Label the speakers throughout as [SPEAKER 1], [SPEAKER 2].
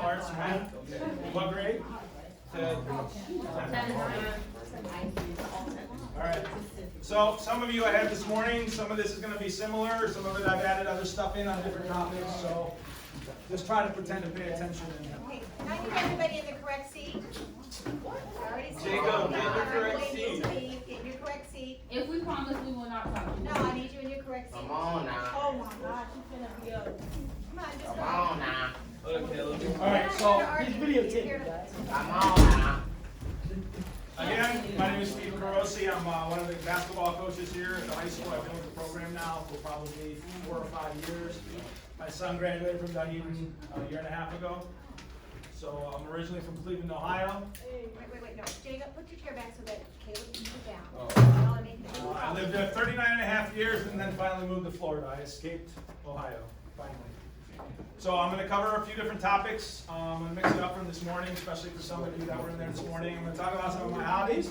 [SPEAKER 1] arts, man. What grade? 10. All right. So some of you I had this morning. Some of this is going to be similar. Some of it I've added other stuff in on different topics. So just try to pretend to pay attention.
[SPEAKER 2] Okay, can I get everybody in the correct seat? I already said
[SPEAKER 3] Jacob, get the correct seat.
[SPEAKER 2] Get in your correct seat.
[SPEAKER 4] If we promise we will not talk to you.
[SPEAKER 2] No, I need you in your correct seat.
[SPEAKER 3] Come on now.
[SPEAKER 2] Oh my gosh, you're gonna be up. Come on, just
[SPEAKER 3] Come
[SPEAKER 2] go.
[SPEAKER 3] on now.
[SPEAKER 1] Okay. All right. So
[SPEAKER 3] Come on now.
[SPEAKER 1] again, my name is Steve Korossy. I'm one of the basketball coaches here at the high school. I've been with the program now for probably 4 or 5 years. My son graduated from Dunedin a year and a half ago. So I'm originally from Cleveland, Ohio.
[SPEAKER 2] Wait, no. Jacob, put your chair back so that Caleb can sit down.
[SPEAKER 1] I lived there 39 and a half years and then finally moved to Florida. I escaped Ohio, finally. So I'm going to cover a few different topics. I'm going to mix it up from this morning, especially for some of you that were in there this morning. I'm going to talk about some of my hobbies.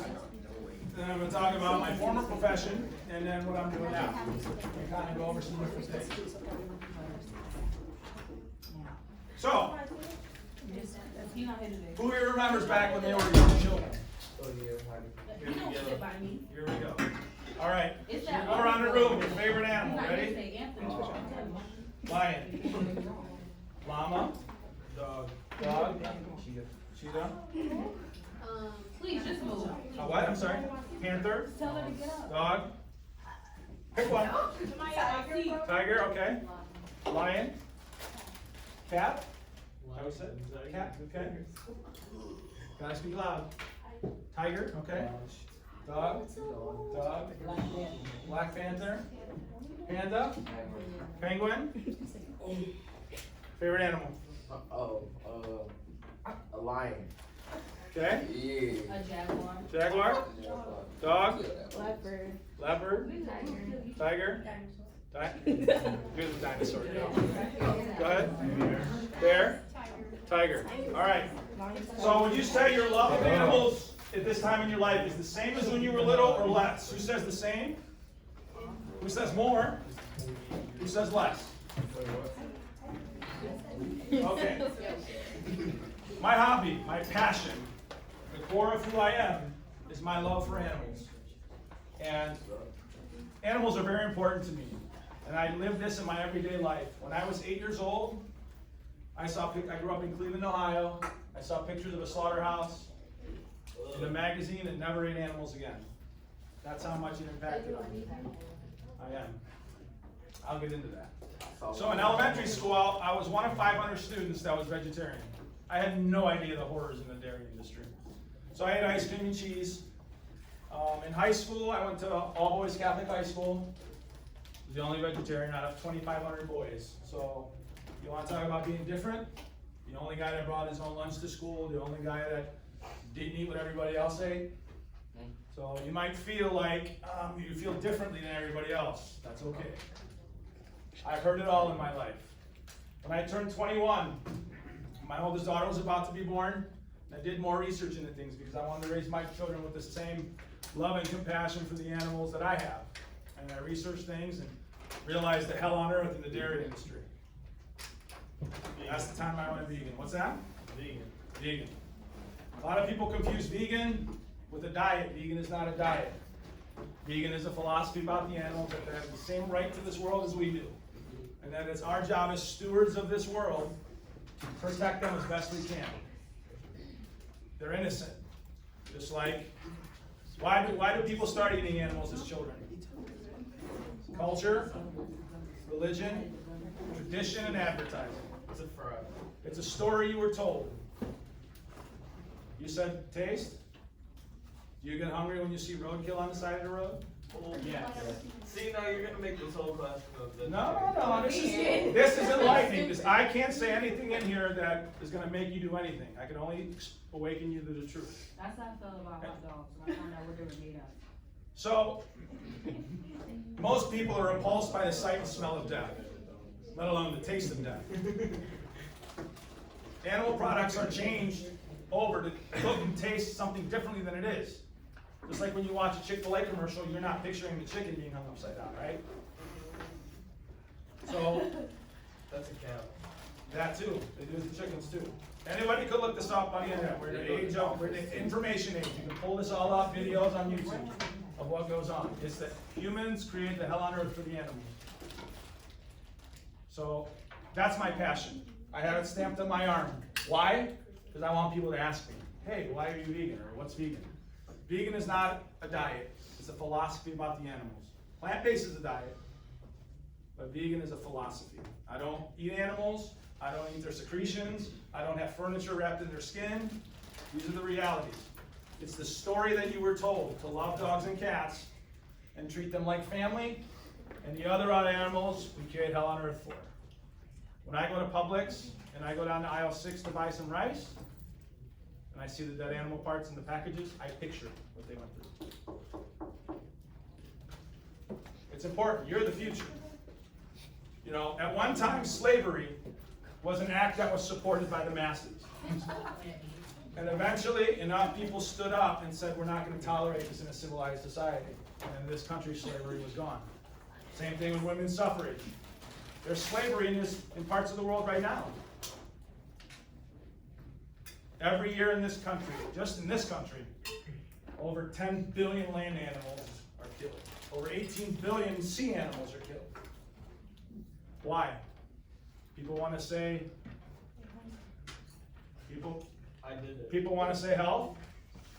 [SPEAKER 1] Then I'm going to talk about my former profession and then what I'm doing now. And kind of go over some different things. So, who here remembers back when they were young children?
[SPEAKER 4] You don't sit by me.
[SPEAKER 1] Here we go. All right.
[SPEAKER 4] It's that
[SPEAKER 1] Go around the room. Your favorite
[SPEAKER 4] I'm
[SPEAKER 1] animal.
[SPEAKER 4] not gonna
[SPEAKER 1] Ready?
[SPEAKER 4] say Anthony.
[SPEAKER 1] Lion. Llama. Dog. Cheetah.
[SPEAKER 4] Please just move.
[SPEAKER 1] What? I'm sorry. Panther.
[SPEAKER 4] Tell her to get up.
[SPEAKER 1] Dog. Pick one. Tiger. Okay. Lion. Cat. That was it. Cat. Okay. Gotta speak loud. Tiger. Okay. Dog. Black panther. Panda. Penguin. Favorite animal.
[SPEAKER 3] A lion.
[SPEAKER 1] Okay.
[SPEAKER 3] Yeah.
[SPEAKER 4] A jaguar.
[SPEAKER 1] Jaguar. Dog.
[SPEAKER 4] Leopard.
[SPEAKER 1] Leopard. Tiger. Here's the dinosaur. Go ahead. Bear. Tiger. All right. So would you say your love of animals at this time in your life is the same as when you were little or less? Who says the same? Who says more? Who says less? Okay. My hobby, my passion, the core of who I am is my love for animals. And animals are very important to me. And I live this in my everyday life. When I was 8 years old, I grew up in Cleveland, Ohio. I saw pictures of a slaughterhouse in a magazine and never ate animals again. That's how much it impacted on me. I am. I'll get into that. So in elementary school, I was one of 500 students that was vegetarian. I had no idea the horrors in the dairy industry. So I ate ice cream and cheese. In high school, I went to all boys Catholic high school. I was the only vegetarian out of 2,500 boys. So you want to talk about being different? The only guy that brought his own lunch to school, the only guy that didn't eat what everybody else ate. So you might feel like you feel differently than everybody else. That's okay. I've heard it all in my life. When I turned 21, my oldest daughter was about to be born. I did more research into things because I wanted to raise my children with the same love and compassion for the animals that I have. And I researched things and realized the hell on earth in the dairy industry. That's the time I went vegan. What's that? Vegan. A lot of people confuse vegan with a diet. Vegan is not a diet. Vegan is a philosophy about the animals that they have the same right to this world as we do. And that it's our job as stewards of this world to protect them as best we can. They're innocent. Just like, why do people start eating animals as children? Culture, religion, tradition, and advertising. It's a story you were told. You said taste? Do you get hungry when you see roadkill on the side of the road?
[SPEAKER 3] Yeah. See, now you're gonna make this whole class of the.
[SPEAKER 1] No. This is enlightening. I can't say anything in here that is going to make you do anything. I can only awaken you to the truth.
[SPEAKER 4] That's how I felt about hot dogs when I found out what they were made of.
[SPEAKER 1] So, most people are repulsed by the sight and smell of death, let alone the taste of death. Animal products are changed over to look and taste something differently than it is. Just like when you watch a Chick-fil-A commercial, you're not picturing the chicken being hung upside down, right? So,
[SPEAKER 3] That's a cow.
[SPEAKER 1] That too, they do the chickens too. Anybody could look this up on the internet, we're the information age, you can pull this all up, videos on YouTube of what goes on. It's that humans create the hell on earth for the animals. So, that's my passion. I have it stamped on my arm. Why? Because I want people to ask me, hey, why are you vegan, or what's vegan? Vegan is not a diet, it's a philosophy about the animals. Plant-based is a diet, but vegan is a philosophy. I don't eat animals, I don't eat their secretions, I don't have furniture wrapped in their skin. These are the realities. It's the story that you were told, to love dogs and cats and treat them like family, and the other animals we create hell on earth for. When I go to Publix and I go down to aisle 6 to buy some rice, and I see the dead animal parts in the packages, I picture what they went through. It's important, you're the future. You know, at one time, slavery was an act that was supported by the masses. And eventually, enough people stood up and said, we're not going to tolerate this in a civilized society. And in this country, slavery was gone. Same thing with women's suffrage. There's slavery in parts of the world right now. Every year in this country, just in this country, over 10 billion land animals are killed. Over 18 billion sea animals are killed. Why? People want to say, people want to say health.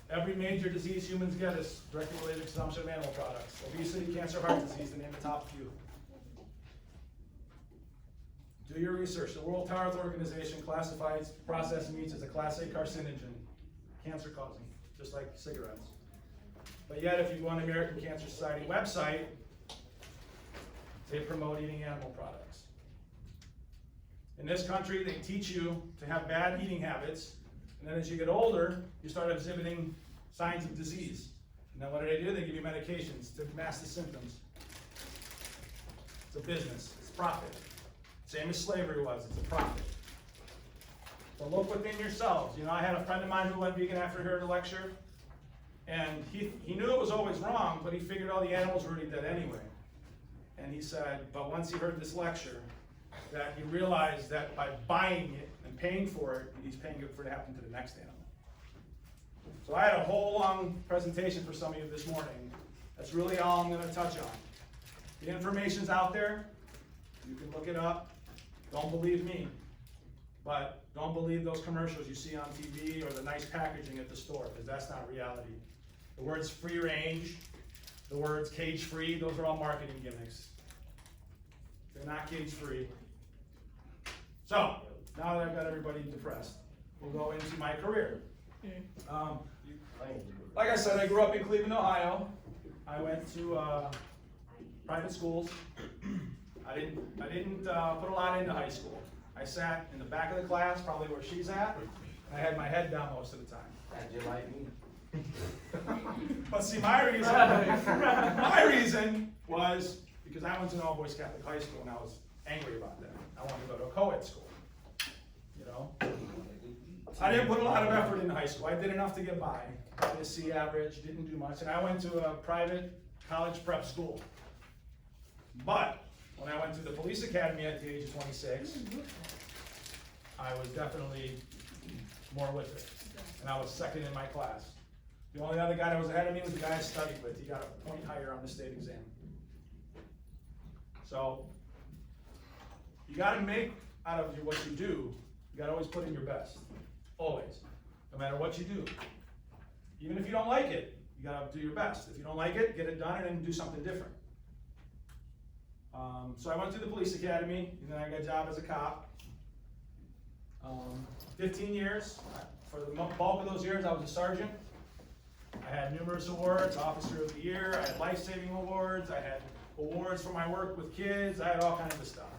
[SPEAKER 1] Every major disease humans get is directly related to consumption of animal products. Obesity, cancer, heart disease, to name the top few. Do your research. The World Health Organization classifies processed meats as a Class A carcinogen, cancer causing, just like cigarettes. But yet, if you go on the American Cancer Society website, they promote eating animal products. In this country, they teach you to have bad eating habits, and then as you get older, you start exhibiting signs of disease. And then what do? They give you medications to mask the symptoms. It's a business, it's profit. Same as slavery was, it's a profit. So look within yourselves. You know, I had a friend of mine who went vegan after he heard a lecture, and he knew it was always wrong, but he figured all the animals were already dead anyway. And he said, but once he heard this lecture, that he realized that by buying it and paying for it, he's paying it for it to happen to the next animal. So I had a whole long presentation for some of you this morning. That's really all I'm going to touch on. The information's out there. You can look it up. Don't believe me. But don't believe those commercials you see on TV or the nice packaging at the store, because that's not reality. The words free range, the words cage free, those are all marketing gimmicks. They're not cage free. So, now that I've got everybody depressed, we'll go into my career. Like I said, I grew up in Cleveland, Ohio. I went to private schools. I didn't put a lot into high school. I sat in the back of the class, probably where she's at, and I had my head down most of the time.
[SPEAKER 3] That's just like me.
[SPEAKER 1] But see, my reason was because I went to an all-boys Catholic high school, and I was angry about that. I wanted to go to a co-ed school, you know? I didn't put a lot of effort into high school. I did enough to get by. Probably a C average, didn't do much. And I went to a private college prep school. But when I went to the police academy at the age of 26, I was definitely more with it. And I was second in my class. The only other guy that was ahead of me was the guy I studied with. He got a point higher on the state exam. So, you gotta make out of what you do, you gotta always put in your best. Always. No matter what you do. Even if you don't like it, you gotta do your best. If you don't like it, get it done and then do something different. So I went to the police academy, and then I got a job as a cop. 15 years. For the bulk of those years, I was a sergeant. I had numerous awards, Officer of the Year, I had life-saving awards, I had awards for my work with kids, I had all kinds of stuff.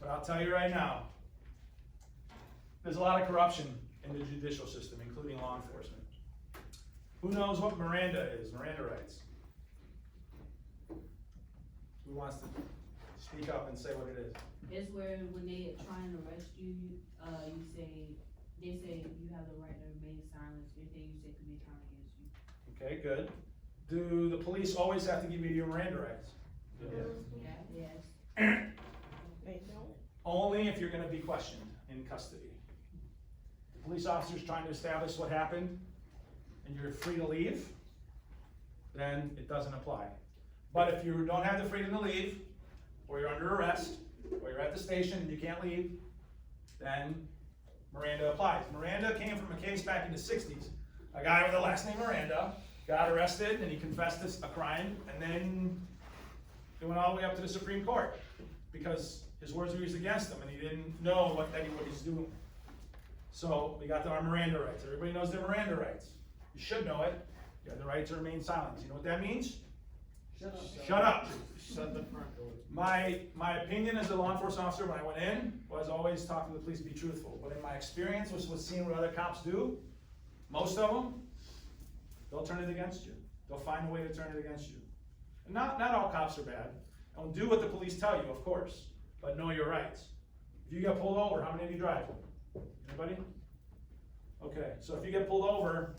[SPEAKER 1] But I'll tell you right now, there's a lot of corruption in the judicial system, including law enforcement. Who knows what Miranda is, Miranda rights? Who wants to speak up and say what it is?
[SPEAKER 4] It's where when they try and arrest you, they say you have the right to remain silent. Anything you say can be turned against you.
[SPEAKER 1] Okay, good. Do the police always have to give you your Miranda rights?
[SPEAKER 4] Yeah. Yes.
[SPEAKER 5] They don't.
[SPEAKER 1] only if you're gonna be questioned in custody. The police officer's trying to establish what happened, and you're free to leave, then it doesn't apply. But if you don't have the freedom to leave, or you're under arrest, or you're at the station and you can't leave, then Miranda applies. Miranda came from a case back in the 60s. A guy with the last name Miranda got arrested and he confessed to a crime, and then it went all the way up to the Supreme Court because his words were used against him and he didn't know what he's doing. So we got our Miranda rights. Everybody knows their Miranda rights. You should know it. You have the right to remain silent. You know what that means? Shut up.
[SPEAKER 3] Shut the front door.
[SPEAKER 1] My opinion as a law enforcement officer when I went in was always talk to the police, be truthful. But in my experience was seeing what other cops do, most of them, they'll turn it against you. They'll find a way to turn it against you. And not all cops are bad. Don't do what the police tell you, of course, but know your rights. If you get pulled over, how many of you drive? Anybody? Okay, so if you get pulled over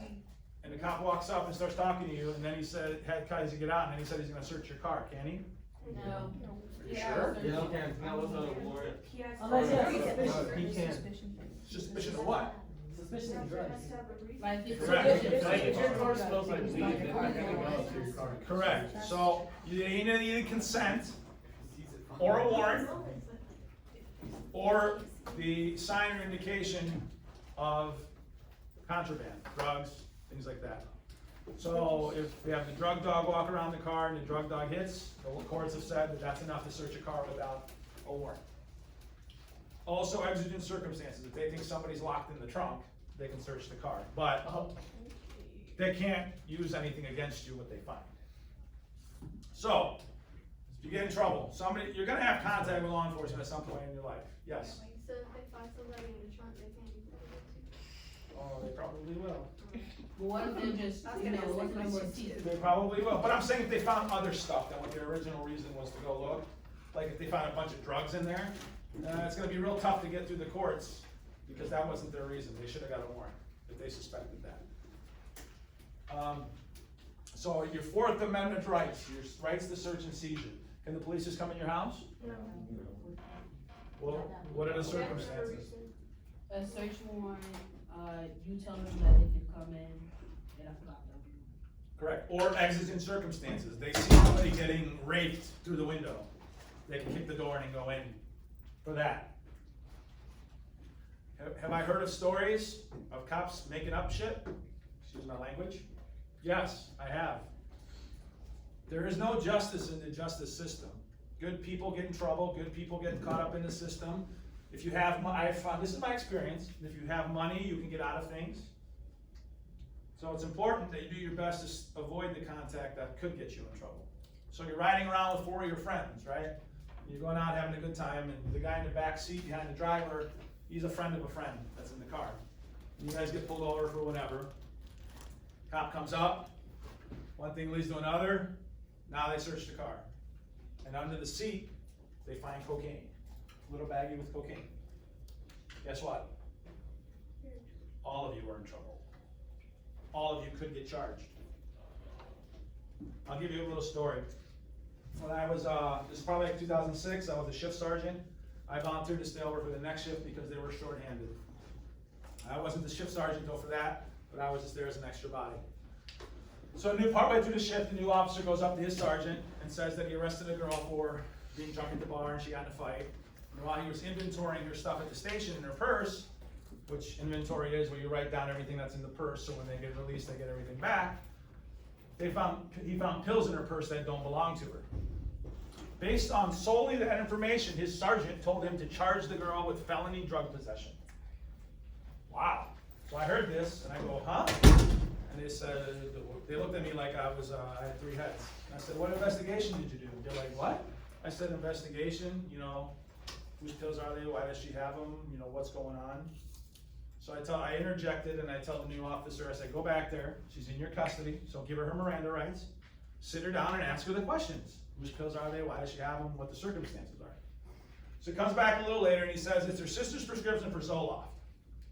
[SPEAKER 1] and the cop walks up and starts talking to you, and then he said, tries to get out, and then he said he's gonna search your car, can he?
[SPEAKER 4] No.
[SPEAKER 1] Are you sure?
[SPEAKER 3] Yeah, okay, that was a warrant.
[SPEAKER 5] Unless you have suspicion.
[SPEAKER 3] He can't.
[SPEAKER 1] Suspicion of what?
[SPEAKER 5] Suspicion of drugs.
[SPEAKER 4] Like if
[SPEAKER 1] Correct.
[SPEAKER 3] If your car smells like weed, then you're gonna go to your car.
[SPEAKER 1] Correct. So you either need consent, or a warrant, or the sign or indication of contraband, drugs, things like that. So if we have the drug dog walk around the car and the drug dog hits, the courts have said that that's enough to search a car without a warrant. Also, exigent circumstances. If they think somebody's locked in the trunk, they can search the car. But they can't use anything against you what they find. So, if you get in trouble, you're gonna have contact with law enforcement at some point in your life. Yes?
[SPEAKER 6] So if they find somebody in the trunk, they can't be put into.
[SPEAKER 1] Oh, they probably will.
[SPEAKER 4] But what if they're just, you know, looking over a seat?
[SPEAKER 1] They probably will. But I'm saying if they found other stuff than what their original reason was to go look, like if they found a bunch of drugs in there, it's gonna be real tough to get through the courts because that wasn't their reason. They should have got a warrant if they suspected that. So your Fourth Amendment rights, your rights to search and seizure. Can the police just come in your house?
[SPEAKER 6] No.
[SPEAKER 1] Well, what are the circumstances?
[SPEAKER 4] A search warrant, you tell them that they can come in, and I forgot that.
[SPEAKER 1] Correct. Or exigent circumstances. They see somebody getting raped through the window. They can kick the door in and go in for that. Have I heard of stories of cops making up shit? Excuse my language. Yes, I have. There is no justice in the justice system. Good people get in trouble, good people get caught up in the system. If you have, I've found, this is my experience, if you have money, you can get out of things. So it's important that you do your best to avoid the contact that could get you in trouble. So you're riding around with 4 of your friends, right? You're going out having a good time, and the guy in the back seat behind the driver, he's a friend of a friend that's in the car. You guys get pulled over for whatever. Cop comes up, one thing leads to another, now they search the car. And under the seat, they find cocaine. A little baggie with cocaine. Guess what? All of you are in trouble. All of you could get charged. I'll give you a little story. When I was, this is probably like 2006, I was a shift sergeant. I volunteered to stay over for the next shift because they were shorthanded. I wasn't the shift sergeant though for that, but I was just there as an extra body. So partway through the shift, the new officer goes up to his sergeant and says that he arrested a girl for being drunk at the bar and she got in a fight. And while he was inventorying her stuff at the station in her purse, which inventory is where you write down everything that's in the purse, so when they get released, they get everything back. He found pills in her purse that don't belong to her. Based on solely that information, his sergeant told him to charge the girl with felony drug possession. Wow. So I heard this and I go, huh? And they said, they looked at me like I had 3 heads. And I said, what investigation did you do? They're like, what? I said, investigation, you know, whose pills are they? Why does she have them? You know, what's going on? So I interjected and I tell the new officer, I said, go back there. She's in your custody, so give her her Miranda rights. Sit her down and ask her the questions. Whose pills are they? Why does she have them? What the circumstances are. So he comes back a little later and he says, it's her sister's prescription for Zoloft.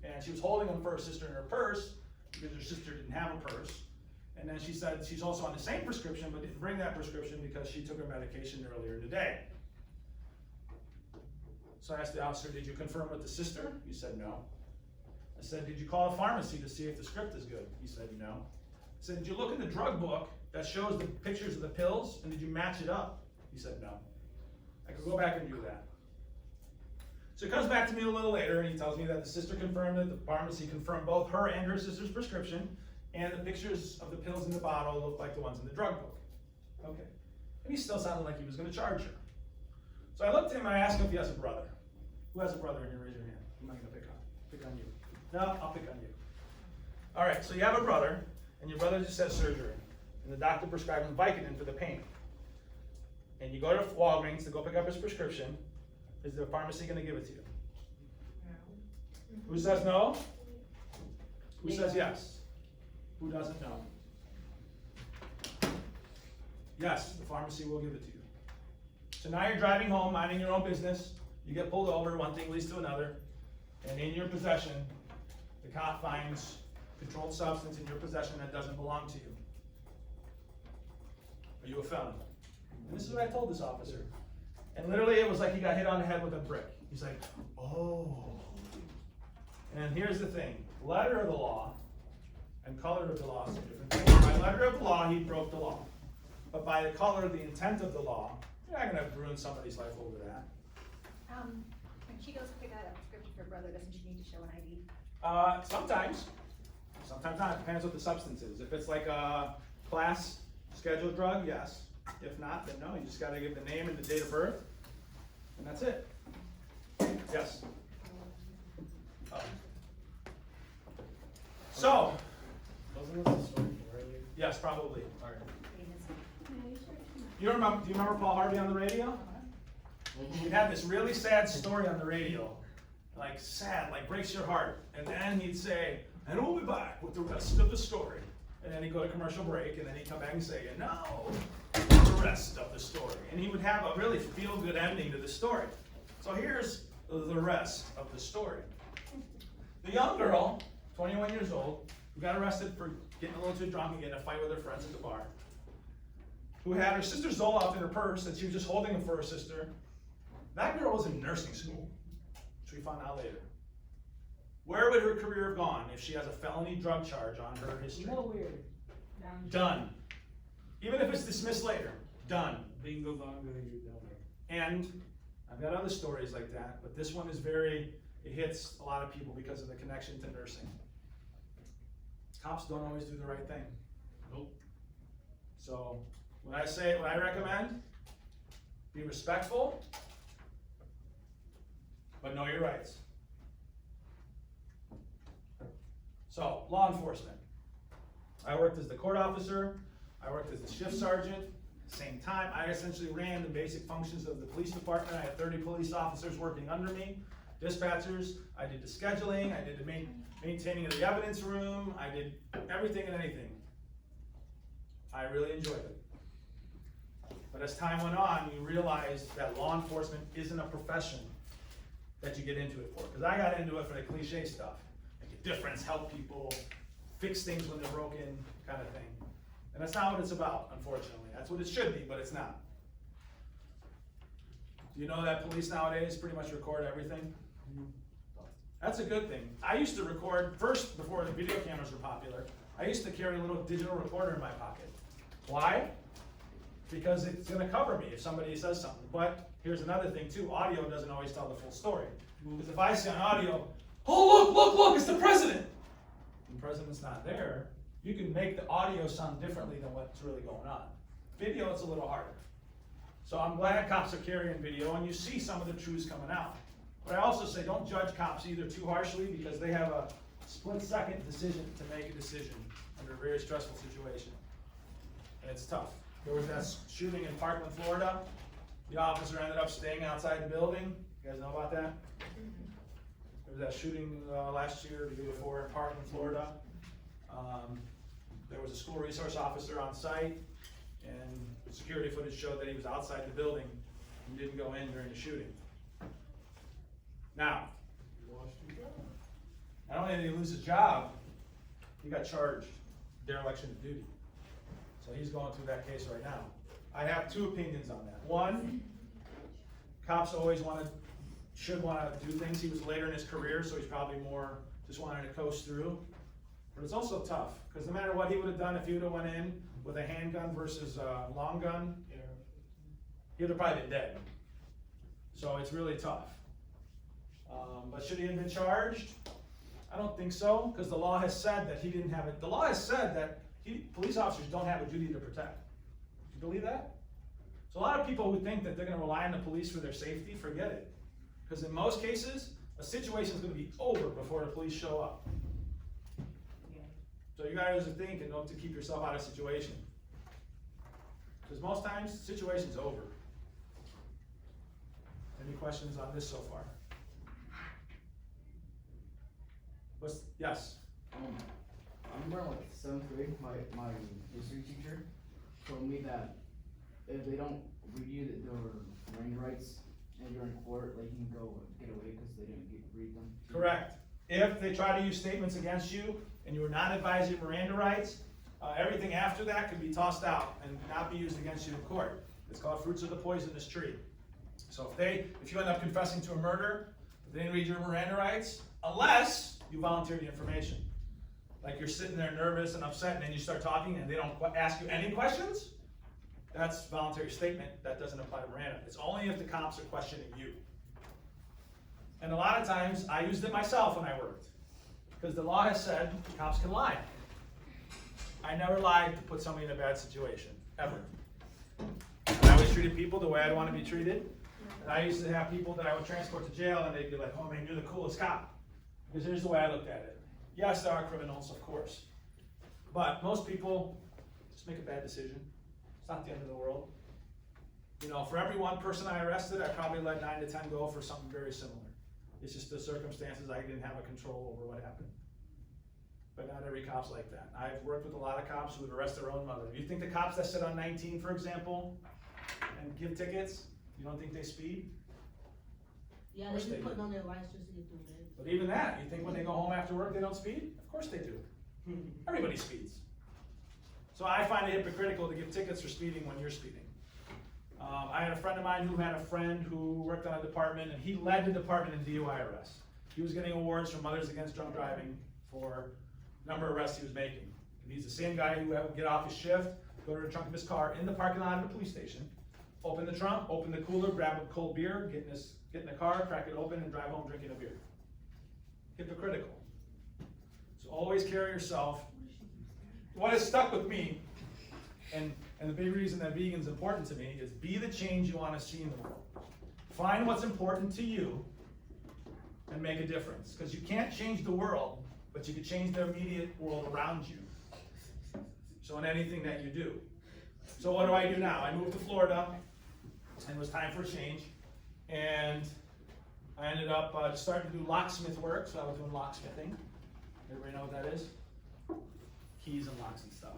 [SPEAKER 1] And she was holding them for her sister in her purse because her sister didn't have a purse. And then she said she's also on the same prescription but didn't bring that prescription because she took her medication earlier today. So I asked the officer, did you confirm with the sister? He said no. I said, did you call the pharmacy to see if the script is good? He said no. I said, did you look in the drug book that shows the pictures of the pills, and did you match it up? He said no. I could go back and do that. So he comes back to me a little later and he tells me that the sister confirmed that the pharmacy confirmed both her and her sister's prescription, and the pictures of the pills in the bottle looked like the ones in the drug book. Okay. And he still sounded like he was going to charge her. So I looked at him and I asked him if he has a brother. Who has a brother in here? Raise your hand. I'm not going to pick on you. No, I'll pick on you. All right, so you have a brother, and your brother just had surgery, and the doctor prescribed him Vicodin for the pain. And you go to Walgreens to go pick up his prescription. Is the pharmacy going to give it to you? No. Who says no? Who says yes? Who doesn't know? Yes, the pharmacy will give it to you. So now you're driving home, minding your own business. You get pulled over, one thing leads to another. And in your possession, the cop finds controlled substance in your possession that doesn't belong to you. Are you a felon? And this is what I told this officer. And literally it was like he got hit on the head with a brick. He's like, oh. And here's the thing. Letter of the law and color of the law is a different thing. By letter of the law, he broke the law. But by the color of the intent of the law, you're not going to ruin somebody's life over that.
[SPEAKER 2] When she goes to pick out a prescription for her brother, doesn't she need to show an ID?
[SPEAKER 1] Sometimes. Sometimes not. It depends what the substance is. If it's like a class scheduled drug, yes. If not, then no. You just got to give the name and the date of birth, and that's it. Yes. So.
[SPEAKER 3] Wasn't this a story from earlier?
[SPEAKER 1] Yes, probably.
[SPEAKER 3] All right.
[SPEAKER 1] Do you remember Paul Harvey on the radio? He'd have this really sad story on the radio, like sad, like breaks your heart. And then he'd say, and we'll be back with the rest of the story. And then he'd go to commercial break, and then he'd come back and say, and now, the rest of the story. And he would have a really feel-good ending to the story. So here's the rest of the story. The young girl, 21 years old, who got arrested for getting a little too drunk and getting in a fight with her friends at the bar, who had her sister's Zoloft in her purse, and she was just holding them for her sister. That girl was in nursing school, which we found out later. Where would her career have gone if she has a felony drug charge on her history?
[SPEAKER 5] Nowhere.
[SPEAKER 1] Done. Even if it's dismissed later, done.
[SPEAKER 3] Bingo bongo, you're done.
[SPEAKER 1] And I've got other stories like that, but this one is it hits a lot of people because of the connection to nursing. Cops don't always do the right thing.
[SPEAKER 3] Nope.
[SPEAKER 1] So, what I recommend, be respectful, but know your rights. So, law enforcement. I worked as the court officer, I worked as the shift sergeant. At the same time, I essentially ran the basic functions of the police department. I had 30 police officers working under me, dispatchers. I did the scheduling, I did the maintaining of the evidence room, I did everything and anything. I really enjoyed it. But as time went on, you realize that law enforcement isn't a profession that you get into it for. Because I got into it for the cliche stuff. Make a difference, help people, fix things when they're broken, kind of thing. And that's not what it's about, unfortunately. That's what it should be, but it's not. Do you know that police nowadays pretty much record everything? That's a good thing. I used to record, first, before the video cameras were popular, I used to carry a little digital recorder in my pocket. Why? Because it's going to cover me if somebody says something. But here's another thing too, audio doesn't always tell the full story. Because if I say on audio, oh look, it's the president! And the president's not there, you can make the audio sound differently than what's really going on. Video, it's a little harder. So I'm glad cops are carrying video and you see some of the truths coming out. But I also say don't judge cops either too harshly because they have a split-second decision to make a decision under a very stressful situation. And it's tough. There was that shooting in Parkland, Florida. The officer ended up staying outside the building. You guys know about that? There was that shooting last year, the year before in Parkland, Florida. There was a school resource officer on site, and the security footage showed that he was outside the building and didn't go in during the shooting. Now, not only did he lose his job, he got charged dereliction of duty. So he's going through that case right now. I have two opinions on that. One, cops always want to should want to do things. He was later in his career, so he's probably more just wanting to coast through. But it's also tough, because no matter what he would have done, if he would have went in with a handgun versus a long gun, he would have probably been dead. So it's really tough. But should he have been charged? I don't think so, because the law has said that he didn't have it. The law has said that police officers don't have a duty to protect. Do you believe that? So a lot of people who think that they're going to rely on the police for their safety, forget it. Because in most cases, a situation is going to be over before the police show up.
[SPEAKER 4] Yeah.
[SPEAKER 1] So you guys are thinking, to keep yourself out of situation. Because most times, the situation's over. Any questions on this so far? Yes?
[SPEAKER 7] I remember like 7th grade, my history teacher told me that if they don't read you their brain rights and you're in court, like you can go get away because they didn't read them.
[SPEAKER 1] Correct. If they try to use statements against you and you were not advised of Miranda rights, everything after that could be tossed out and not be used against you in court. It's called fruits of the poisonous tree. So if you end up confessing to a murder, but they didn't read your Miranda rights, unless you volunteer the information. Like you're sitting there nervous and upset and then you start talking and they don't ask you any questions, that's voluntary statement. That doesn't apply to Miranda. It's only if the cops are questioning you. And a lot of times, I used it myself when I worked. Because the law has said cops can lie. I never lied to put somebody in a bad situation, ever. I always treated people the way I'd want to be treated. And I used to have people that I would transport to jail and they'd be like, oh man, you're the coolest cop. Because here's the way I looked at it. Yes, there are criminals, of course. But most people just make a bad decision. It's not the end of the world. You know, for every one person I arrested, I probably let 9 to 10 go for something very similar. It's just the circumstances, I didn't have a control over what happened. But not every cop's like that. I've worked with a lot of cops who would arrest their own mother. You think the cops that sit on 19, for example, and give tickets, you don't think they speed?
[SPEAKER 4] Yeah,
[SPEAKER 1] Of course
[SPEAKER 4] they
[SPEAKER 1] they
[SPEAKER 4] be
[SPEAKER 1] do.
[SPEAKER 4] putting on their lights just to get through it.
[SPEAKER 1] But even that, you think when they go home after work they don't speed? Of course they do. Everybody speeds. So I find it hypocritical to give tickets for speeding when you're speeding. I had a friend of mine who had a friend who worked on a department, and he led the department in DUI arrests. He was getting awards from Mothers Against Drunk Driving for the number of arrests he was making. And he's the same guy who would get off his shift, go to the trunk of his car in the parking lot of the police station, open the trunk, open the cooler, grab a cold beer, get in the car, crack it open, and drive home drinking a beer. Hypocritical. So always carry yourself. What has stuck with me, and the big reason that vegan's important to me, is be the change you want to see in the world. Find what's important to you and make a difference. Because you can't change the world, but you can change the immediate world around you. So in anything that you do. So what do I do now? I moved to Florida, and it was time for a change. And I ended up starting to do locksmith work, so I was doing locksmithing. Everybody know what that is? Keys and locks and stuff.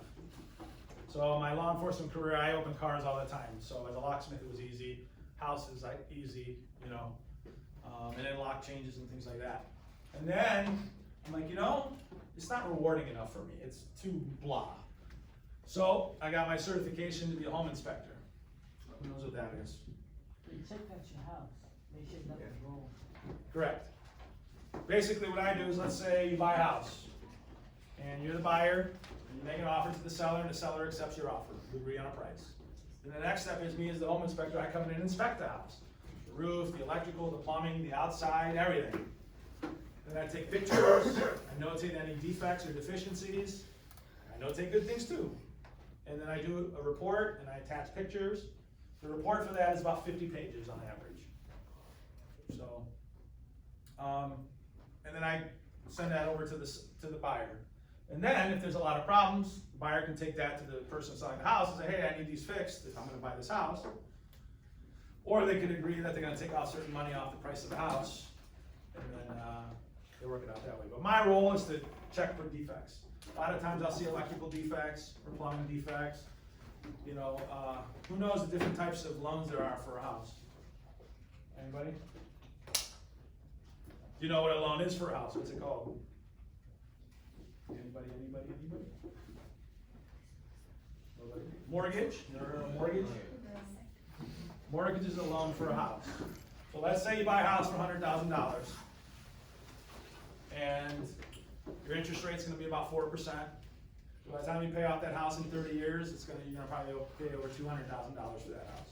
[SPEAKER 1] So my law enforcement career, I opened cars all the time. So as a locksmith, it was easy. Houses, easy, you know. And then lock changes and things like that. And then I'm like, it's not rewarding enough for me. It's too blah. So I got my certification to be a home inspector. Who knows what that is?
[SPEAKER 5] They check at your house, make sure nothing's wrong.
[SPEAKER 1] Correct. Basically what I do is, let's say you buy a house, and you're the buyer, and you make an offer to the seller, and the seller accepts your offer. We agree on a price. And the next step is me as the home inspector, I come in and inspect the house. The roof, the electrical, the plumbing, the outside, everything. Then I take pictures, I notate any defects or deficiencies, I notate good things too. And then I do a report, and I attach pictures. The report for that is about 50 pages on average. So, and then I send that over to the buyer. And then if there's a lot of problems, the buyer can take that to the person selling the house and say, hey, I need these fixed if I'm gonna buy this house. Or they can agree that they're gonna take off certain money off the price of the house, and then they work it out that way. But my role is to check for defects. A lot of times I'll see electrical defects or plumbing defects. Who knows the different types of loans there are for a house? Anybody? Do you know what a loan is for a house? What's it called? Anybody? Mortgage? You ever heard of a mortgage? Mortgage is a loan for a house. So let's say you buy a house for $100,000, and your interest rate's gonna be about 4%. By the time you pay off that house in 30 years, you're gonna probably pay over $200,000 for that house.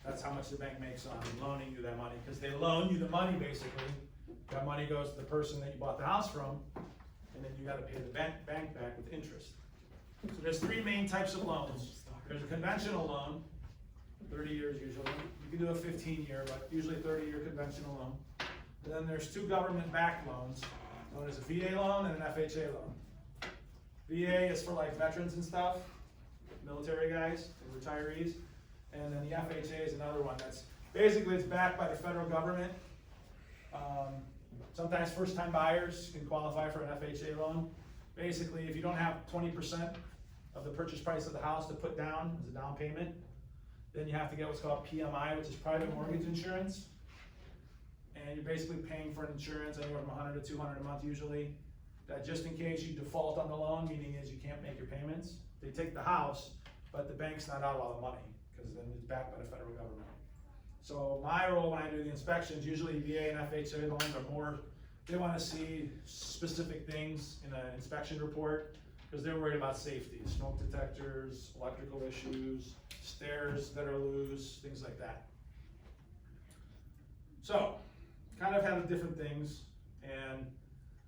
[SPEAKER 1] That's how much the bank makes on loaning you that money, because they loan you the money basically. That money goes to the person that you bought the house from, and then you gotta pay the bank back with interest. So there's three main types of loans. There's a conventional loan, 30 years usually. You can do a 15-year, but usually 30-year conventional loan. And then there's two government-backed loans, known as a VA loan and an FHA loan. VA is for like veterans and stuff, military guys and retirees. And then the FHA is another one that's, basically it's backed by the federal government. Sometimes first-time buyers can qualify for an FHA loan. Basically, if you don't have 20% of the purchase price of the house to put down as a down payment, then you have to get what's called PMI, which is private mortgage insurance. And you're basically paying for an insurance anywhere from $100 to $200 a month usually. That just in case you default on the loan, meaning is you can't make your payments. They take the house, but the bank's not out all the money, because then it's backed by the federal government. So my role when I do the inspections, usually VA and FHA loans are more, they want to see specific things in an inspection report, because they're worried about safety, smoke detectors, electrical issues, stairs that are loose, things like that. So, kind of have different things, and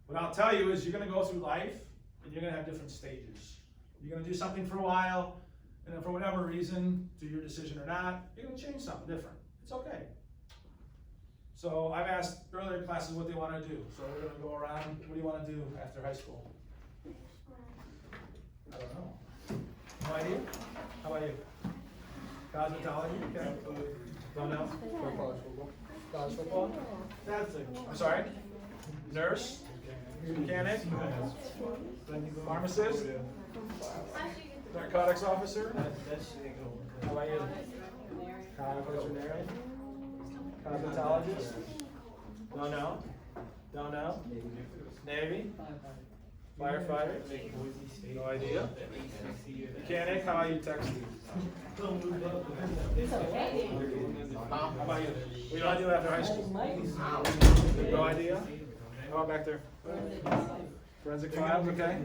[SPEAKER 1] what I'll tell you is you're going to go through life, and you're going to have different stages. You're going to do something for a while, and then for whatever reason, through your decision or not, you're going to change something different. It's okay. So I've asked earlier classes what they want to do. So we're going to go around. What do you want to do after high school? I don't know. No idea? How about you? Cosmetology? Okay. Don't know? College football? I'm sorry? Nurse? Mechanic? Pharmacist? Narcotics officer? How about you? Veterinarian? Cosmetologist? Don't know? Don't know? Navy? Firefighter? No idea? Mechanic? How about you, Texas? How about you? What do you want to do after high school? No idea? How about back there? Forensic files, okay?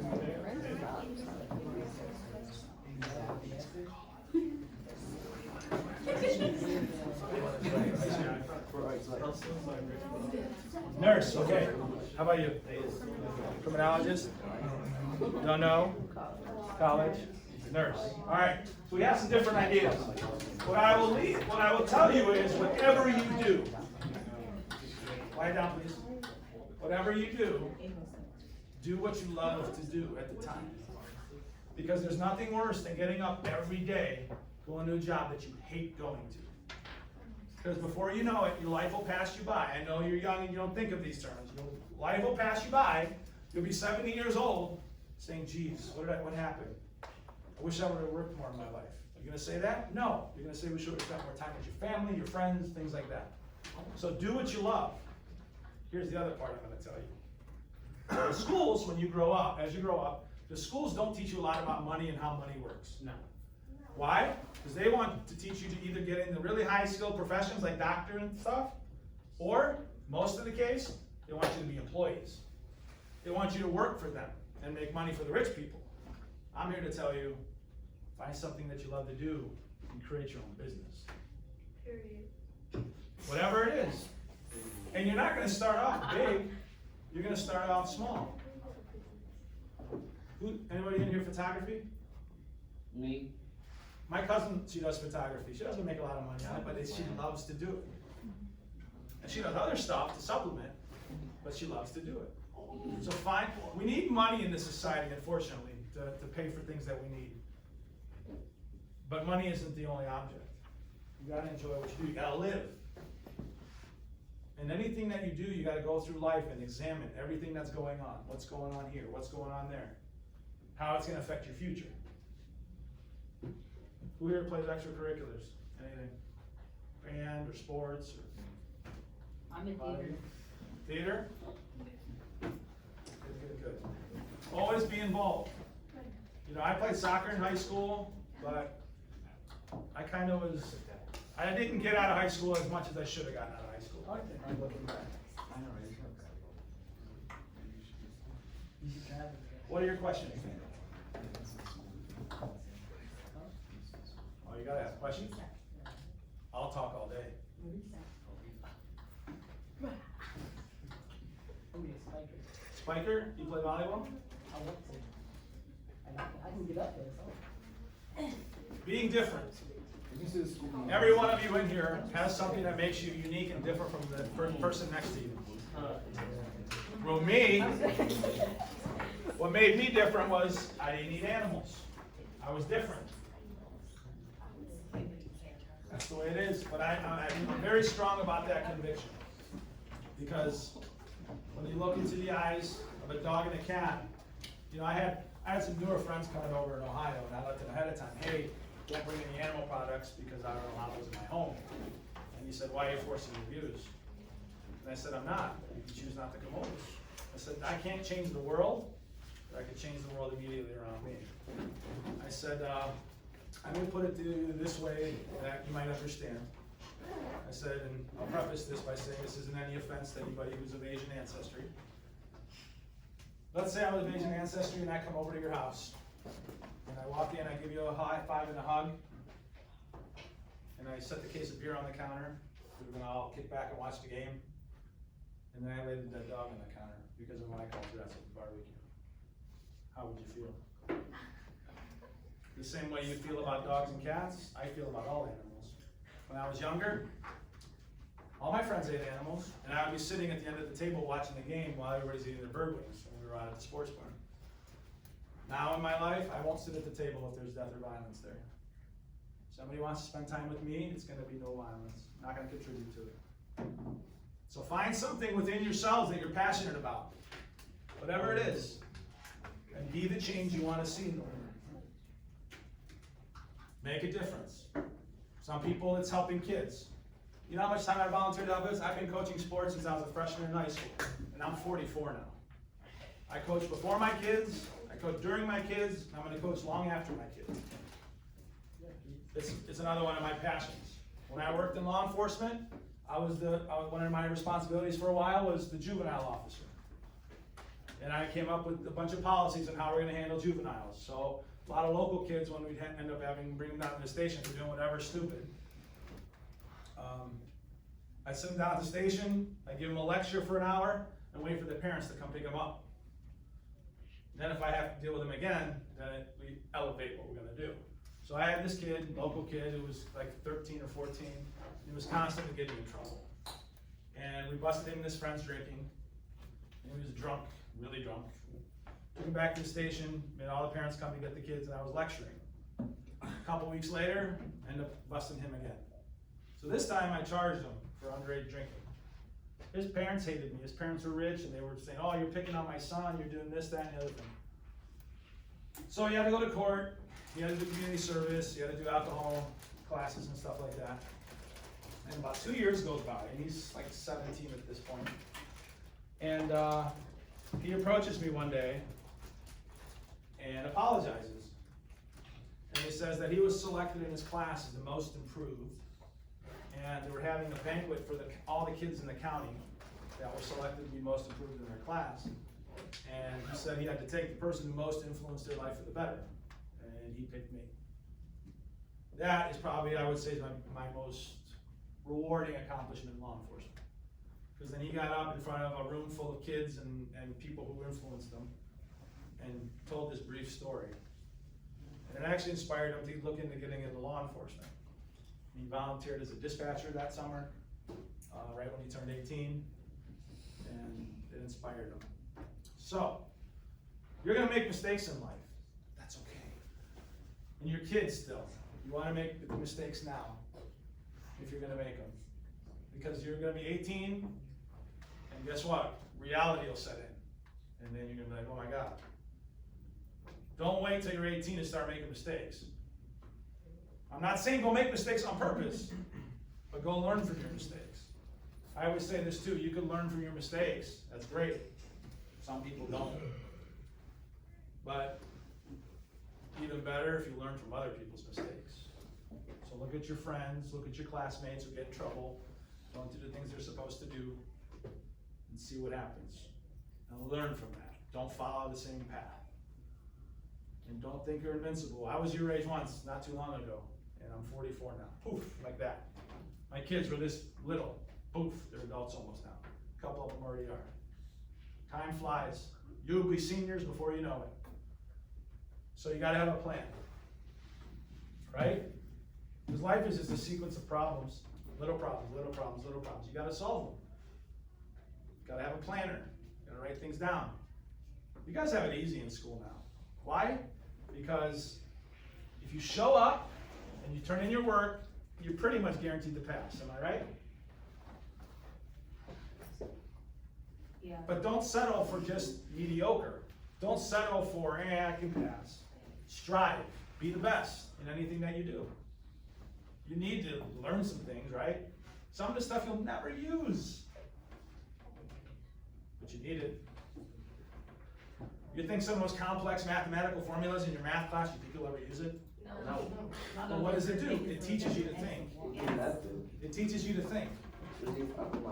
[SPEAKER 1] Nurse, okay. How about you? Criminologist? Don't know? College? Nurse. All right. So we have some different ideas. What I will tell you is whatever you do, lie down please. Whatever you do what you love to do at the time. Because there's nothing worse than getting up every day, going to a job that you hate going to. Because before you know it, your life will pass you by. I know you're young and you don't think of these terms. Your life will pass you by. You'll be 70 years old saying, geez, what happened? I wish I would have worked more in my life. Are you going to say that? No. You're going to say we should have spent more time with your family, your friends, things like that. So do what you love. Here's the other part I'm going to tell you. The schools, when you grow up, as you grow up, the schools don't teach you a lot about money and how money works. No. Why? Because they want to teach you to either get into really high-skilled professions like doctor and stuff, or, most of the case, they want you to be employees. They want you to work for them and make money for the rich people. I'm here to tell you, find something that you love to do and create your own business.
[SPEAKER 6] Period.
[SPEAKER 1] Whatever it is. And you're not going to start off big. You're going to start off small. Anybody in here photography?
[SPEAKER 7] Me?
[SPEAKER 1] My cousin, she does photography. She doesn't make a lot of money on it, but she loves to do it. And she does other stuff to supplement, but she loves to do it. So we need money in this society, unfortunately, to pay for things that we need. But money isn't the only object. You gotta enjoy what you do. You gotta live. And anything that you do, you gotta go through life and examine everything that's going on. What's going on here? What's going on there? How it's gonna affect your future. Who here plays extracurriculars? Anything? Band or sports?
[SPEAKER 4] I'm in theater.
[SPEAKER 1] Theater? Good. Always be involved. You know, I played soccer in high school, but I I didn't get out of high school as much as I should have gotten out of high school. I'm looking back.
[SPEAKER 7] I know, right?
[SPEAKER 5] You should travel.
[SPEAKER 1] What are your questions? Oh, you gotta ask questions? I'll talk all day.
[SPEAKER 5] I'll be a spiker.
[SPEAKER 1] Spiker, you play volleyball?
[SPEAKER 5] I want to. I can get up there, so.
[SPEAKER 1] Being different.
[SPEAKER 7] You can see the school.
[SPEAKER 1] Every one of you in here has something that makes you unique and different from the person next to you. Well, me, what made me different was I didn't eat animals. I was different. That's the way it is, but I'm very strong about that conviction. Because when you look into the eyes of a dog and a cat, you know, I had some newer friends coming over in Ohio, and I let them ahead of time, hey, don't bring any animal products because I don't allow those in my home. And he said, why are you forcing reviews? And I said, I'm not. You can choose not to come over. I said, I can't change the world, but I can change the world immediately around me. I said, I'm going to put it to you this way that you might understand. I said, and I'll preface this by saying this isn't any offense to anybody who's of Asian ancestry. Let's say I'm of Asian ancestry and I come over to your house. And I walk in, I give you a high five and a hug. And I set the case of beer on the counter. We're going to all kick back and watch the game. And then I lay the dead dog on the counter because of what I call dress at the barbecue. How would you feel? The same way you feel about dogs and cats, I feel about all animals. When I was younger, all my friends ate animals, and I would be sitting at the end of the table watching the game while everybody's eating their bird wings when we were out at the sports bar. Now in my life, I won't sit at the table if there's death or violence there. Somebody wants to spend time with me, it's going to be no violence. I'm not going to contribute to it. So find something within yourselves that you're passionate about, whatever it is, and be the change you want to see in the world. Make a difference. Some people, it's helping kids. You know how much time I volunteered to help this? I've been coaching sports since I was a freshman in high school, and I'm 44 now. I coach before my kids, I coach during my kids, and I'm going to coach long after my kids. It's another one of my passions. When I worked in law enforcement, one of my responsibilities for a while was the juvenile officer. And I came up with a bunch of policies on how we're going to handle juveniles. So a lot of local kids, when we'd end up bring them down to the station for doing whatever stupid, I'd sit them down at the station, I'd give them a lecture for an hour, and wait for the parents to come pick them up. Then if I have to deal with them again, then we elevate what we're going to do. So I had this kid, local kid, who was like 13 or 14. He was constantly getting in trouble. And we busted him and his friends drinking. And he was drunk, really drunk. Took him back to the station, made all the parents come to get the kids, and I was lecturing. A couple weeks later, ended up busting him again. So this time I charged him for underage drinking. His parents hated me. His parents were rich, and they were saying, oh, you're picking on my son, you're doing this, that, and the other thing. So he had to go to court, he had to do community service, he had to do alcohol classes and stuff like that. And about 2 years goes by, and he's like 17 at this point. And he approaches me one day and apologizes. And he says that he was selected in his class as the most improved. And they were having a banquet for all the kids in the county that were selected to be most improved in their class. And he said he had to take the person who most influenced their life for the better. And he picked me. That is probably, I would say, my most rewarding accomplishment in law enforcement. Because then he got up in front of a room full of kids and people who influenced them and told this brief story. And it actually inspired him to look into getting into law enforcement. He volunteered as a dispatcher that summer, right when he turned 18, and it inspired him. So, you're going to make mistakes in life. That's okay. And you're kids still. You want to make the mistakes now, if you're going to make them. Because you're going to be 18, and guess what? Reality will set in. And then you're going to be like, oh my God. Don't wait till you're 18 to start making mistakes. I'm not saying go make mistakes on purpose, but go learn from your mistakes. I always say this too, you can learn from your mistakes. That's great. Some people don't. But even better if you learn from other people's mistakes. So look at your friends, look at your classmates who get in trouble, don't do the things they're supposed to do, and see what happens. And learn from that. Don't follow the same path. And don't think you're invincible. I was your age once, not too long ago, and I'm 44 now. Poof, like that. My kids were this little. Poof, they're adults almost now. A couple of them already are. Time flies. You'll be seniors before you know it. So you gotta have a plan. Right? Because life is just a sequence of problems. Little problems, little problems, little problems. You gotta solve them. You gotta have a planner. You gotta write things down. You guys have it easy in school now. Why? Because if you show up and you turn in your work, you're pretty much guaranteed to pass. Am I right?
[SPEAKER 4] Yeah.
[SPEAKER 1] But don't settle for just mediocre. Don't settle for, I can pass. Strive. Be the best in anything that you do. You need to learn some things, right? Some of the stuff you'll never use. But you need it. You think some of those complex mathematical formulas in your math class, you think you'll ever use it? No. But what does it do? It teaches you to think. It teaches you to think.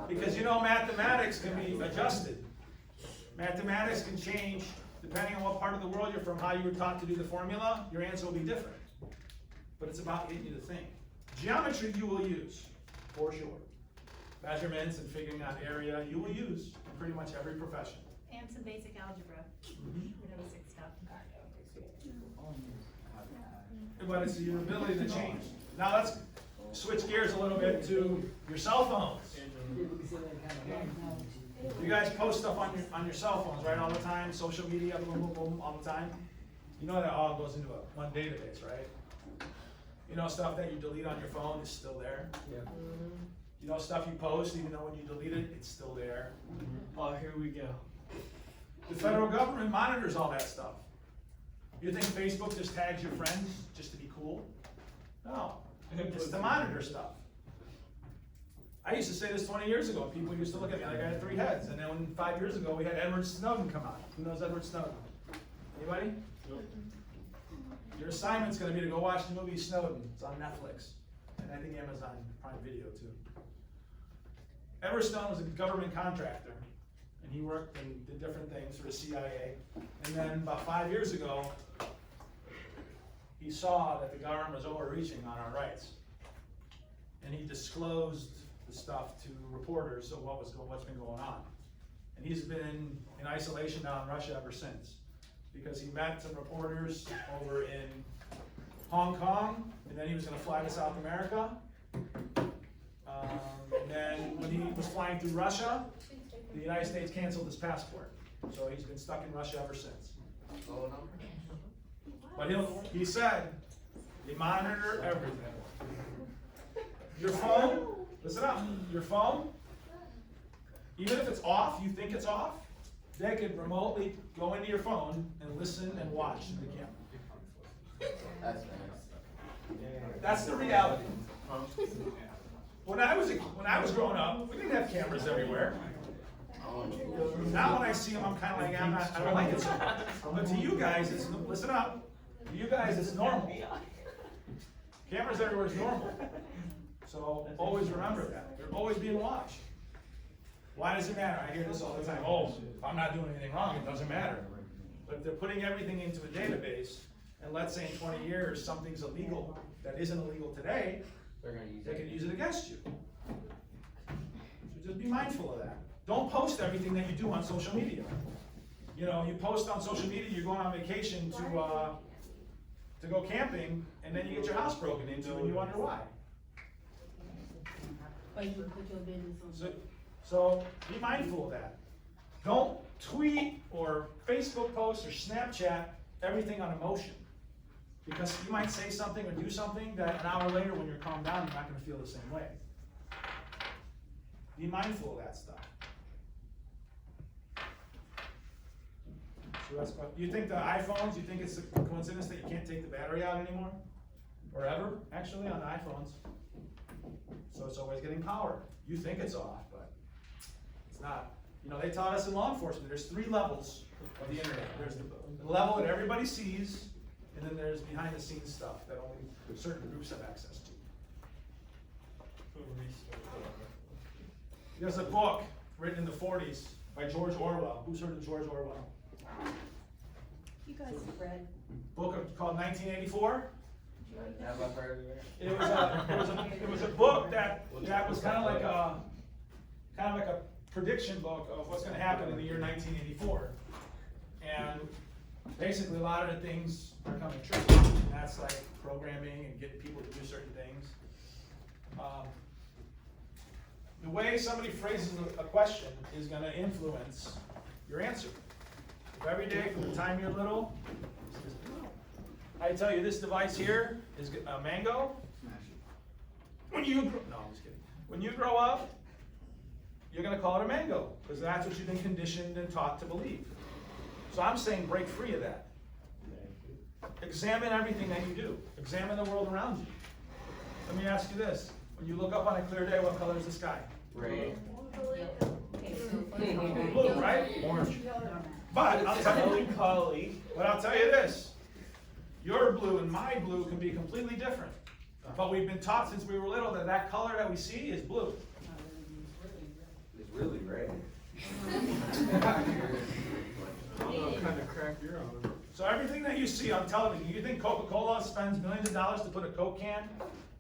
[SPEAKER 1] Because you know mathematics can be adjusted. Mathematics can change depending on what part of the world you're from, how you were taught to do the formula, your answer will be different. But it's about getting you to think. Geometry you will use, for sure. Measurements and figuring out area you will use in pretty much every profession.
[SPEAKER 2] And some basic algebra, the basic stuff.
[SPEAKER 1] But it's your ability to change. Now let's switch gears a little bit to your cell phones. You guys post stuff on your cell phones, right, all the time? Social media, boom, boom, boom, all the time? You know that all goes into one database, right? You know stuff that you delete on your phone is still there?
[SPEAKER 3] Yeah.
[SPEAKER 1] You know stuff you post, even though when you delete it, it's still there?
[SPEAKER 3] Oh, here we go.
[SPEAKER 1] The federal government monitors all that stuff. You think Facebook just tags your friends just to be cool? No, it's to monitor stuff. I used to say this 20 years ago. People used to look at me like I had 3 heads. And then 5 years ago, we had Edward Snowden come out. Who knows Edward Snowden? Anybody?
[SPEAKER 3] Nope.
[SPEAKER 1] Your assignment's going to be to go watch the movie Snowden. It's on Netflix. And I think Amazon Prime Video too. Edward Snowden was a government contractor. And he worked and did different things for the CIA. And then about 5 years ago, he saw that the government was overreaching on our rights. And he disclosed the stuff to reporters of what's been going on. And he's been in isolation now in Russia ever since. Because he met some reporters over in Hong Kong, and then he was going to fly to South America. And then when he was flying through Russia, the United States canceled his passport. So he's been stuck in Russia ever since. But he said, they monitor everything. Your phone, listen up, your phone, even if it's off, you think it's off, they could remotely go into your phone and listen and watch the camera. That's the reality. When I was growing up, we didn't have cameras everywhere. Now when I see them, I'm kind of like, I don't like it so much. But to you guys, listen up, to you guys, it's normal. Cameras everywhere is normal. So always remember that. They're always being watched. Why does it matter? I hear this all the time. Oh, if I'm not doing anything wrong, it doesn't matter. But if they're putting everything into a database, and let's say in 20 years something's illegal that isn't illegal today, they can use it against you. So just be mindful of that. Don't post everything that you do on social media. You know, you post on social media, you're going on vacation to go camping, and then you get your house broken into, and you wonder why.
[SPEAKER 4] But you put your business on.
[SPEAKER 1] So be mindful of that. Don't tweet or Facebook post or Snapchat everything on emotion. Because you might say something or do something that an hour later when you're calmed down, you're not going to feel the same way. Be mindful of that stuff. So you think the iPhones, you think it's a coincidence that you can't take the battery out anymore? Or ever, actually, on the iPhones. So it's always getting power. You think it's off, but it's not. You know, they taught us in law enforcement, there's 3 levels of the internet. There's the level that everybody sees, And then there's behind the scenes stuff that only certain groups have access to. There's a book written in the 40s by George Orwell. Who's heard of George Orwell?
[SPEAKER 2] You guys have read.
[SPEAKER 1] Book called 1984.
[SPEAKER 3] Have I heard of it?
[SPEAKER 1] It was a book that was kind of like a prediction book of what's going to happen in the year 1984. And basically a lot of the things are coming true. And that's like programming and getting people to do certain things. The way somebody phrases a question is going to influence your answer. If every day from the time you're little, I tell you this device here is a mango. When you no, I'm just kidding. When you grow up, you're going to call it a mango because that's what you've been conditioned and taught to believe. So I'm saying break free of that. Examine everything that you do. Examine the world around you. Let me ask you this. When you look up on a clear day, what color is the sky?
[SPEAKER 3] Red.
[SPEAKER 1] Blue, right? Orange. But I'll tell you this. Your blue and my blue can be completely different. But we've been taught since we were little that that color that we see is blue.
[SPEAKER 3] It's really red.
[SPEAKER 8] Kind of crap you're on.
[SPEAKER 1] So everything that you see on television, you think Coca-Cola spends millions of dollars to put a Coke can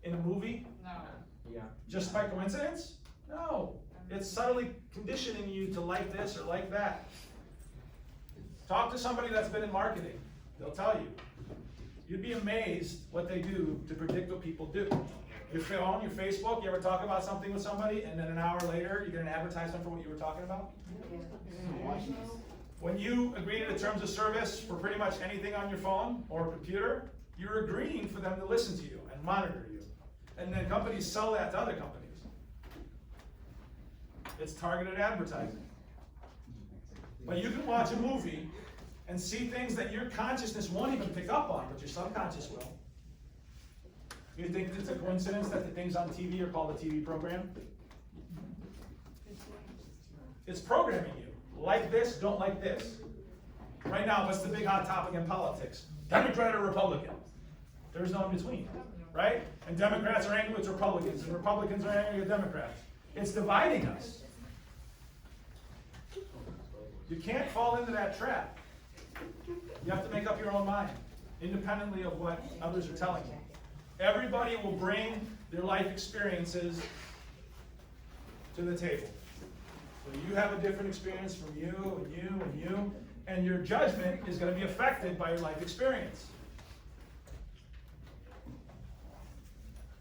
[SPEAKER 1] in a movie?
[SPEAKER 4] No.
[SPEAKER 3] Yeah.
[SPEAKER 1] Just by coincidence? No. It's subtly conditioning you to like this or like that. Talk to somebody that's been in marketing. They'll tell you. You'd be amazed what they do to predict what people do. Your phone, your Facebook, you ever talk about something with somebody and then an hour later you get an advertisement for what you were talking about? When you agree to the terms of service for pretty much anything on your phone or computer, you're agreeing for them to listen to you and monitor you. And then companies sell that to other companies. It's targeted advertising. But you can watch a movie and see things that your consciousness won't even pick up on, but your subconscious will. You think it's a coincidence that the things on TV are called a TV program? It's programming you. Like this, don't like this. Right now, what's the big hot topic in politics? Democrat or Republican? There's no in between, right? And Democrats are angry with Republicans, and Republicans are angry with Democrats. It's dividing us. You can't fall into that trap. You have to make up your own mind, independently of what others are telling you. Everybody will bring their life experiences to the table. So you have a different experience from you, and you, and you, and your judgment is going to be affected by your life experience.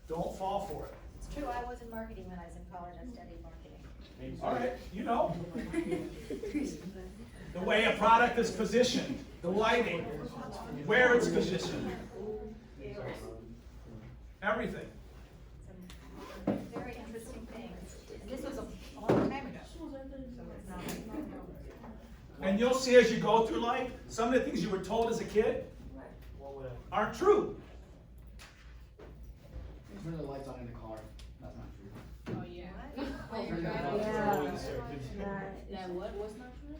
[SPEAKER 1] Don't fall for it.
[SPEAKER 2] It's true, I was in marketing when I was in college, I studied marketing.
[SPEAKER 1] All right, you know. The way a product is positioned, the lighting, where it's positioned. Everything.
[SPEAKER 2] Some very interesting things. And this was a long time ago. So it's not
[SPEAKER 1] And you'll see as you go through life, some of the things you were told as a kid aren't true.
[SPEAKER 7] Turn the lights on in the car. That's not true.
[SPEAKER 4] Oh, yeah.
[SPEAKER 5] Yeah.
[SPEAKER 4] That what's not true?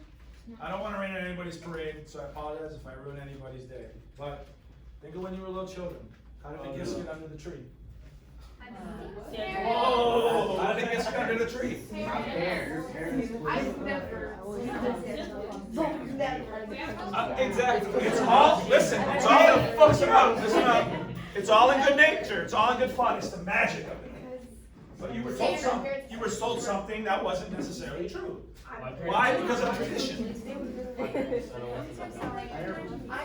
[SPEAKER 1] I don't want to rain on anybody's parade, so I apologize if I ruin anybody's day. But think of when you were little children. How did the gifts get under the tree? Whoa! How did the gifts get under the tree?
[SPEAKER 3] Not there. Your parents.
[SPEAKER 6] I've never.
[SPEAKER 1] Exactly. It's all, listen, it's all, listen up. It's all in good nature. It's all in good fun. It's the magic of it. But you were told something that wasn't necessarily true. Why? Because of tradition.
[SPEAKER 6] I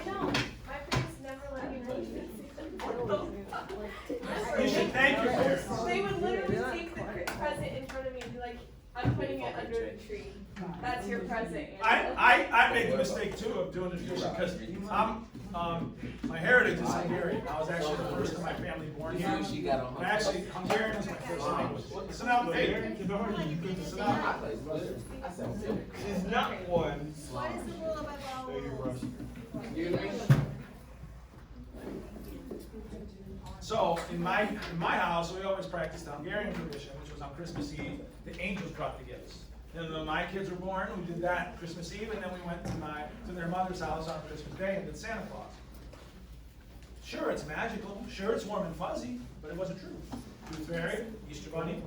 [SPEAKER 6] know. My parents never let me leave.
[SPEAKER 1] You should thank your parents.
[SPEAKER 6] They would literally take the present in front of me and be like, I'm putting it under the tree. That's your present.
[SPEAKER 1] I made the mistake too of doing the tradition because my heritage is Hungarian. I was actually the first of my family born here. And actually, Hungarian is my first language. Listen out, hey. Listen out.
[SPEAKER 8] She's not one.
[SPEAKER 2] What is the rule about
[SPEAKER 8] So you rushed.
[SPEAKER 1] So in my house, we always practiced the Hungarian tradition, which was on Christmas Eve. The angels brought the gifts. And when my kids were born, we did that Christmas Eve, and then we went to their mother's house on Christmas Day and did Santa Claus. Sure, it's magical. Sure, it's warm and fuzzy, but it wasn't true. Tooth Fairy, Easter Bunny.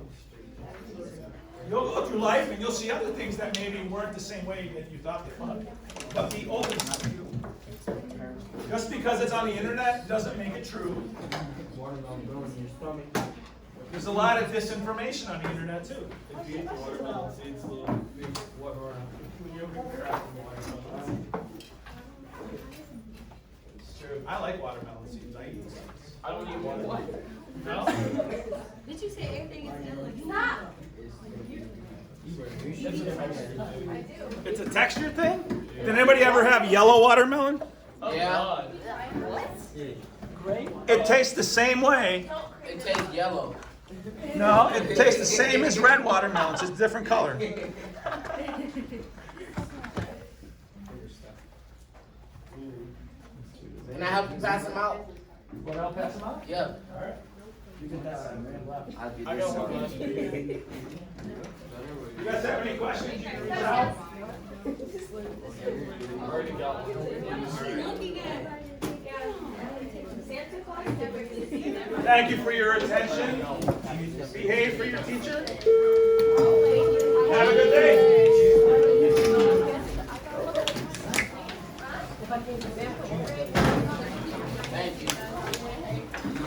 [SPEAKER 1] You'll go through life and you'll see other things that maybe weren't the same way that you thought they would. But be open to it. Just because it's on the internet doesn't make it true.
[SPEAKER 8] Watermelon growing in your stomach.
[SPEAKER 1] There's a lot of disinformation on the internet too.
[SPEAKER 8] If you eat the watermelon seeds, little big watermelon. You'll be cracking watermelon.
[SPEAKER 1] It's true. I like watermelon seeds. I eat them.
[SPEAKER 8] I don't eat watermelon.
[SPEAKER 1] No?
[SPEAKER 4] Did you say everything is yellow?
[SPEAKER 6] Stop.
[SPEAKER 3] I do.
[SPEAKER 1] It's a texture thing? Did anybody ever have yellow watermelon?
[SPEAKER 3] Oh,
[SPEAKER 7] Yeah.
[SPEAKER 3] God.
[SPEAKER 1] It tastes the same way.
[SPEAKER 7] It tastes yellow.
[SPEAKER 1] No, it tastes the same as red watermelon. It's just a different color.
[SPEAKER 7] Can I help you pass them out?
[SPEAKER 1] What, I'll pass them out?
[SPEAKER 7] Yeah.
[SPEAKER 1] Alright. You can pass them.
[SPEAKER 7] I'll do
[SPEAKER 8] I
[SPEAKER 7] this
[SPEAKER 8] got one
[SPEAKER 7] one.
[SPEAKER 8] last week.
[SPEAKER 1] You guys have any questions? You can reach out.
[SPEAKER 8] I already got one.
[SPEAKER 6] Santa Claus never gonna see them.
[SPEAKER 1] Thank you for your attention. Behave for your teacher. Have a good day.
[SPEAKER 7] Thank you.